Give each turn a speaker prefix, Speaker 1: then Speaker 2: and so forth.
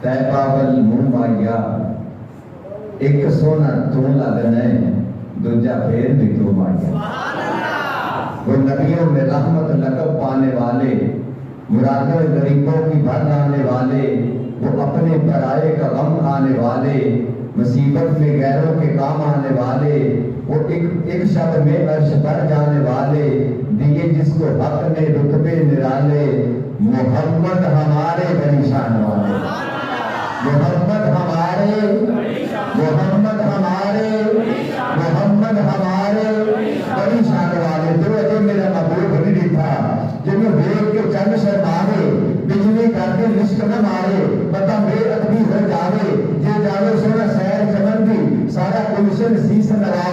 Speaker 1: तैबा वल मुमाया, एक सोना तू लगना है, दूजा फिर भी तू माया। वो नबियों में रहमत लकब पाने वाले, मुरादों गरीबों की भर आने वाले, वो अपने पराये का गम आने वाले, मुसीबत में गैरों के काम आने वाले, वो एक शब्द में अर्श पर जाने वाले, दिए जिसको हक ने रुतबे निराले, मोहम्मद हमारे बड़ी शान वाले, मोहम्मद हमारे, मोहम्मद हमारे, मोहम्मद हमारे बड़ी शान वाले। जो अजय मेरा महबूब नहीं था, जिन्हें देख के चंद शर्मावे, बिजली करके लिश्क न मारे, पता बेअदबी हो जावे, जे जावे सोना सैर चमन दी, सारा गुलशन शीश नवावे।